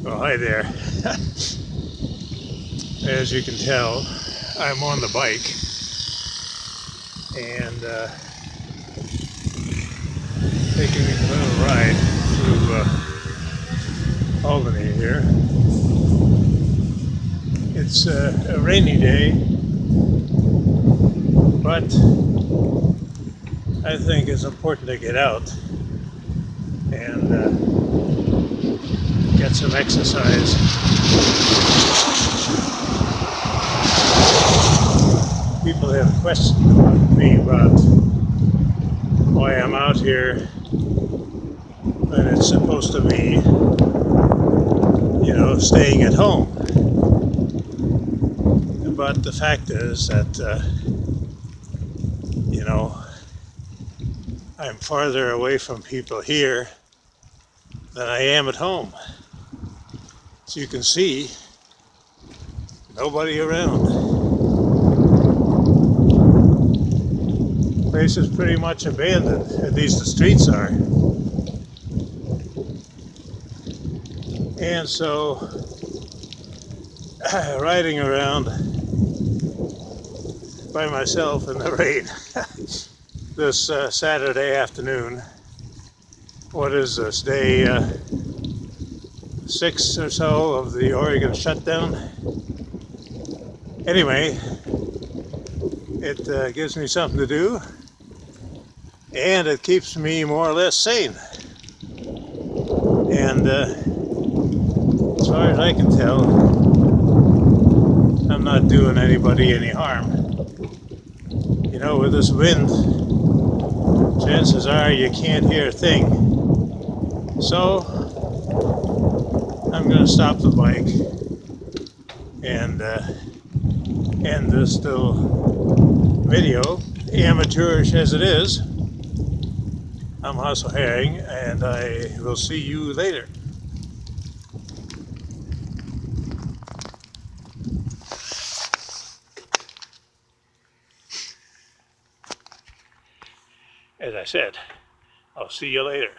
Well, hi there. As you can tell, I'm on the bike and taking a little ride through Albany here. It's a rainy day, but I think it's important to get out and get some exercise. People have questioned me about why I'm out here when it's supposed to be, staying at home. But the fact is that, I'm farther away from people here than I am at home. As you can see, nobody around. The place is pretty much abandoned, at least the streets are. And so, riding around by myself in the rain this Saturday afternoon, what is this, day 6 or so of the Oregon shutdown? Anyway, it gives me something to do, and it keeps me more or less sane. And as far as I can tell, I'm not doing anybody any harm. With this wind, chances are you can't hear a thing. So I'm going to stop the bike and end this little video, amateurish as it is. I'm Hustle Herring, and I will see you later. As I said, I'll see you later.